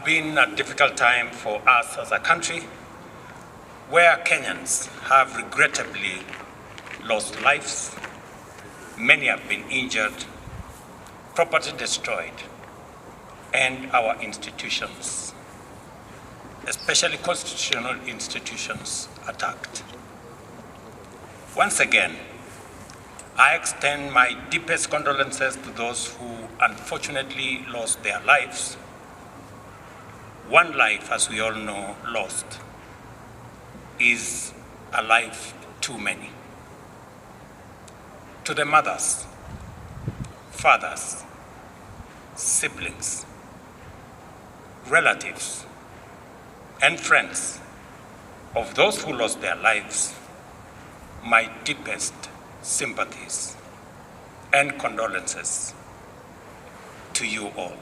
have been a difficult time for us as a country, where Kenyans have regrettably lost lives, many have been injured, property destroyed, and our institutions, especially constitutional institutions, attacked. Once again, I extend my deepest condolences to those who unfortunately lost their lives. One life, as we all know, lost is a life too many. To the mothers, fathers, siblings, relatives, and friends of those who lost their lives, my deepest sympathies and condolences to you all.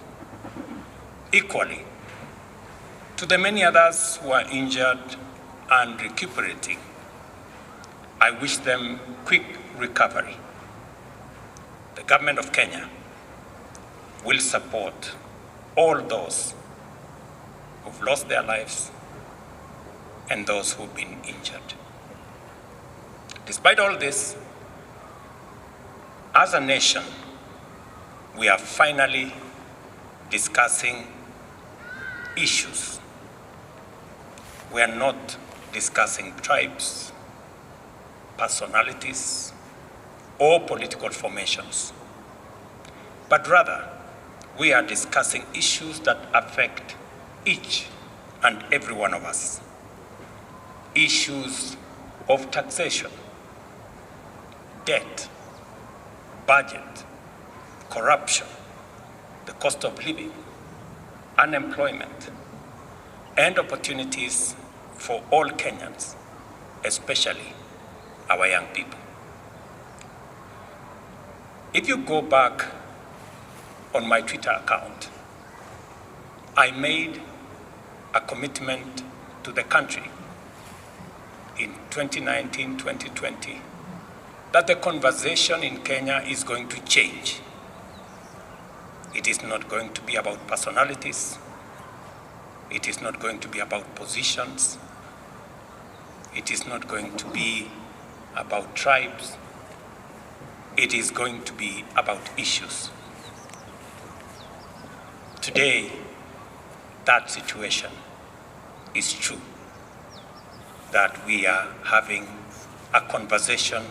Equally, to the many others who are injured and recuperating, I wish them quick recovery. The government of Kenya will support all those who've lost their lives and those who've been injured. Despite all this, as a nation, we are finally discussing issues. We are not discussing tribes, personalities, or political formations, but rather we are discussing issues that affect each and every one of us. Issues of taxation, debt, budget, corruption, the cost of living, unemployment, and opportunities for all Kenyans, especially our young people. If you go back on my Twitter account, I made a commitment to the country in 2019-2020 that the conversation in Kenya is going to change. It is not going to be about personalities. It is not going to be about positions. It is not going to be about tribes. It is going to be about issues. Today, that situation is true, that we are having a conversation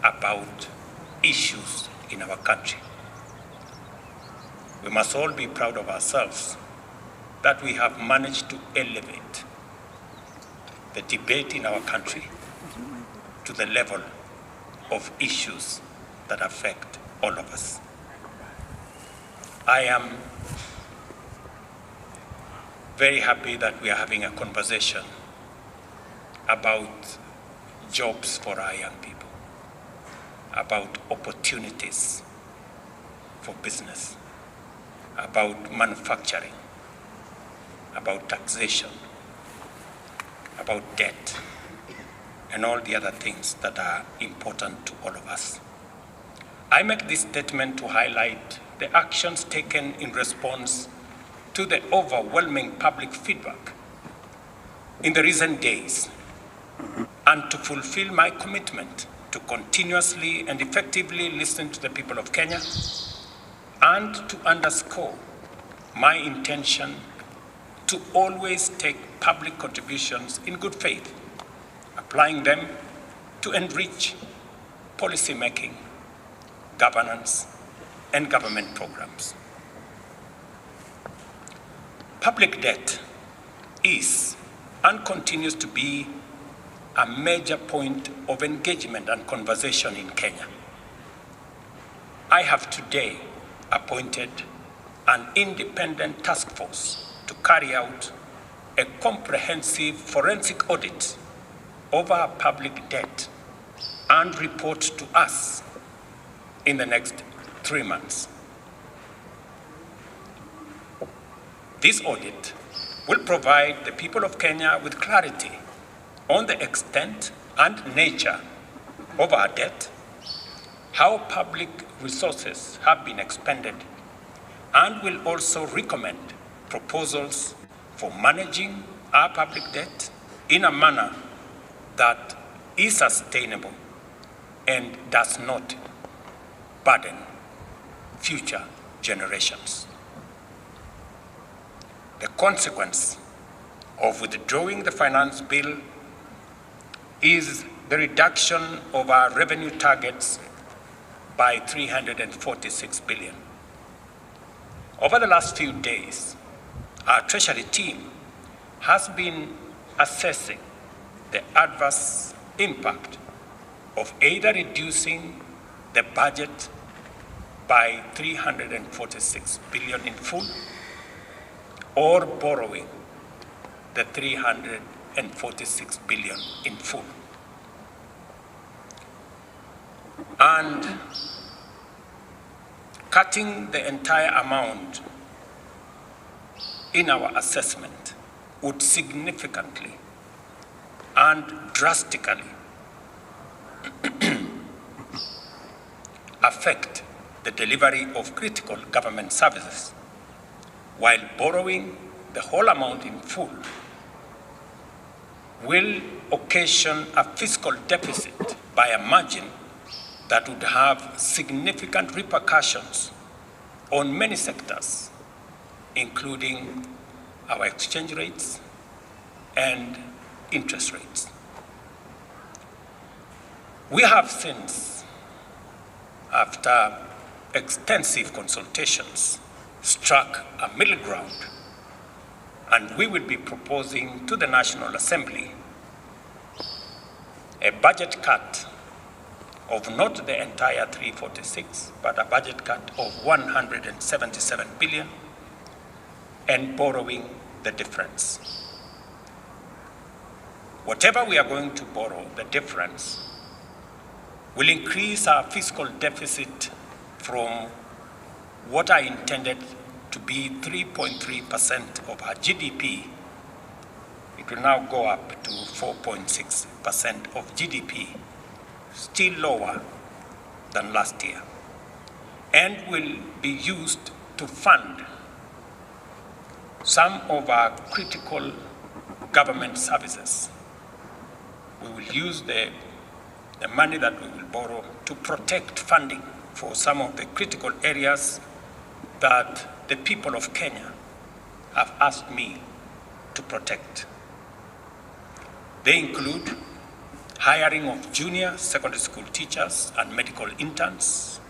about issues in our country. We must all be proud of ourselves that we have managed to elevate the debate in our country to the level of issues that affect all of us. I am very happy that we are having a conversation about jobs for our young people, about opportunities for business, about manufacturing, about taxation, about debt, and all the other things that are important to all of us. I make this statement to highlight the actions taken in response to the overwhelming public feedback in the recent days, and to fulfill my commitment to continuously and effectively listen to the people of Kenya, and to underscore my intention to always take public contributions in good faith, applying them to enrich policy making, governance, and government programs. Public debt is and continues to be a major point of engagement and conversation in Kenya. I have today appointed an independent task force to carry out a comprehensive forensic audit over our public debt and report to us in the next 3 months. This audit will provide the people of Kenya with clarity on the extent and nature of our debt, how public resources have been expended, and will also recommend proposals for managing our public debt in a manner that is sustainable and does not burden future generations. The consequence of withdrawing the finance bill is the reduction of our revenue targets by 346 billion. Over the last few days, our Treasury team has been assessing the adverse impact of either reducing the budget by 346 billion in full or borrowing the 346 billion in full. And cutting the entire amount in our assessment would significantly and drastically affect the delivery of critical government services, while borrowing the whole amount in full will occasion a fiscal deficit by a margin that would have significant repercussions on many sectors, including our exchange rates and interest rates. We have since, after extensive consultations, struck a middle ground, and we will be proposing to the National Assembly a budget cut of not the entire 346, but a budget cut of 177 billion, and borrowing the difference. Whatever we are going to borrow, the difference will increase our fiscal deficit from what I intended to be 3.3% of our GDP. It will now go up to 4.6% of GDP, still lower than last year, and will be used to fund some of our critical government services. We will use the money that we will borrow to protect funding for some of the critical areas that the people of Kenya have asked me to protect. They include hiring of junior secondary school teachers and medical interns,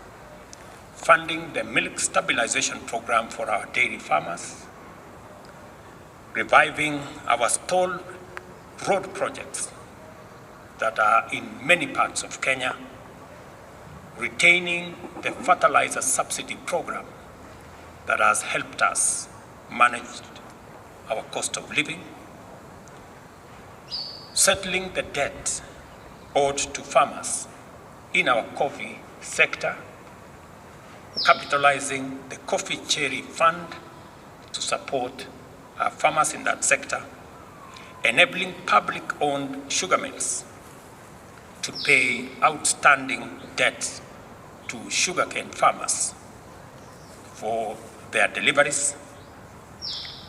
funding the milk stabilization program for our dairy farmers, reviving our stalled road projects that are in many parts of Kenya, retaining the fertilizer subsidy program that has helped us manage our cost of living, settling the debt owed to farmers in our coffee sector, capitalizing the coffee cherry fund to support our farmers in that sector, enabling public-owned sugar mills to pay outstanding debts to sugarcane farmers for their deliveries,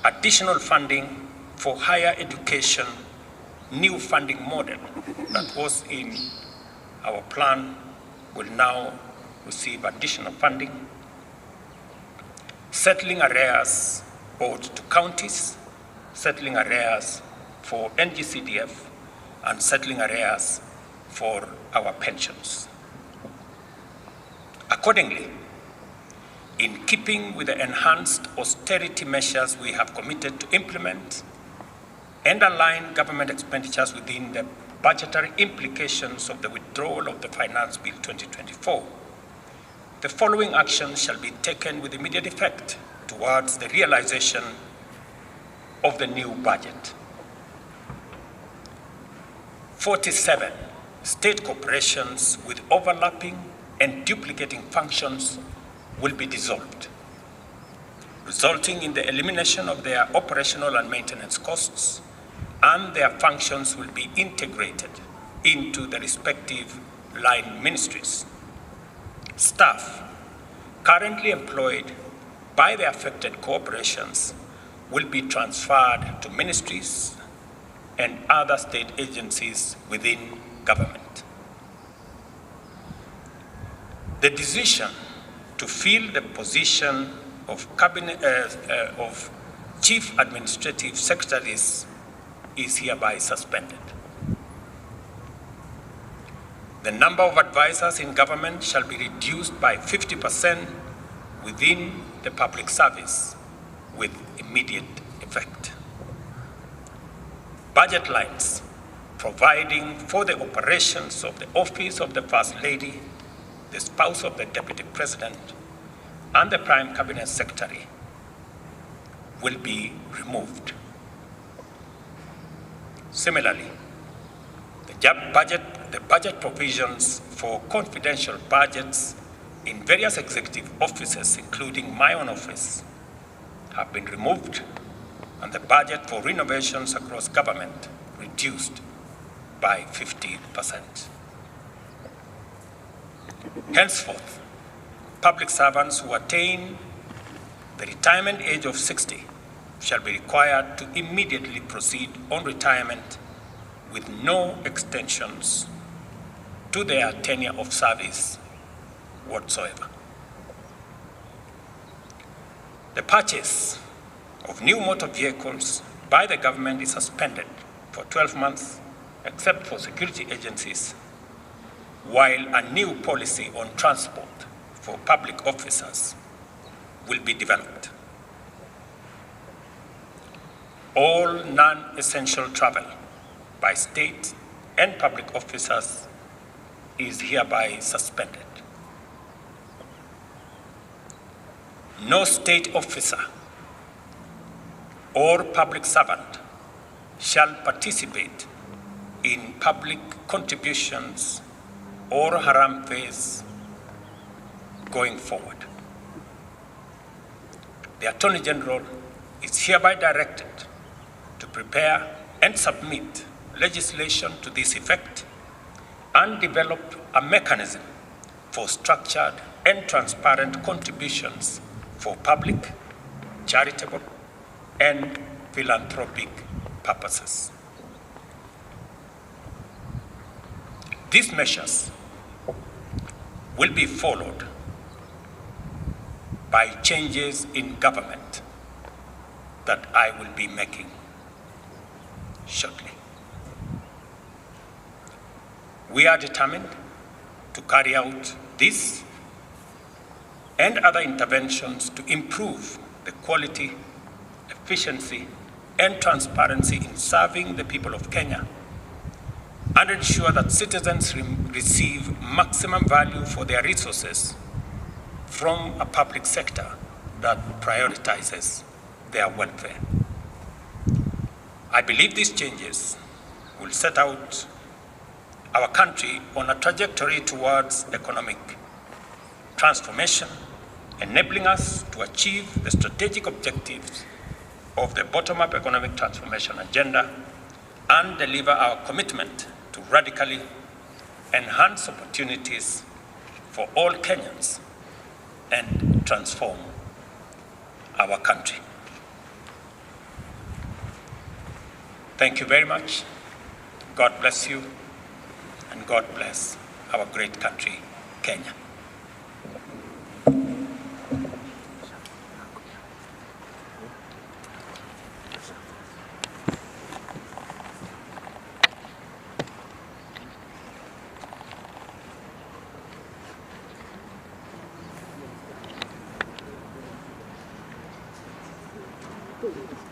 additional funding for higher education, new funding model that was in our plan will now receive additional funding, settling arrears owed to counties, settling arrears for NGCDF, and settling arrears for our pensions. Accordingly, in keeping with the enhanced austerity measures we have committed to implement and align government expenditures within the budgetary implications of the withdrawal of the Finance Bill 2024, the following actions shall be taken with immediate effect towards the realization of the new budget. 47 state corporations with overlapping and duplicating functions will be dissolved, resulting in the elimination of their operational and maintenance costs, and their functions will be integrated into the respective line ministries. Staff currently employed by the affected corporations will be transferred to ministries and other state agencies within government. The decision to fill the position of Chief Administrative Secretaries is hereby suspended. The number of advisors in government shall be reduced by 50% within the public service with immediate effect. Budget lines providing for the operations of the office of the First Lady, the spouse of the Deputy President, and the Prime Cabinet Secretary will be removed. Similarly, the budget provisions for confidential budgets in various executive offices, including my own office, have been removed, and the budget for renovations across government reduced by 50%. Henceforth, public servants who attain the retirement age of 60 shall be required to immediately proceed on retirement with no extensions to their tenure of service whatsoever. The purchase of new motor vehicles by the government is suspended for 12 months, except for security agencies, while a new policy on transport for public officers will be developed. All non-essential travel by state and public officers is hereby suspended. No state officer or public servant shall participate in public contributions or haram phase going forward. The Attorney General is hereby directed to prepare and submit legislation to this effect and develop a mechanism for structured and transparent contributions for public, charitable, and philanthropic purposes. These measures will be followed by changes in government that I will be making shortly. We are determined to carry out this and other interventions to improve the quality, efficiency, and transparency in serving the people of Kenya and ensure that citizens receive maximum value for their resources from a public sector that prioritizes their welfare. I believe these changes will set out our country on a trajectory towards economic transformation, enabling us to achieve the strategic objectives of the bottom-up economic transformation agenda and deliver our commitment to radically enhance opportunities for all Kenyans and transform our country. Thank you very much. God bless you, and God bless our great country, Kenya. Thank you.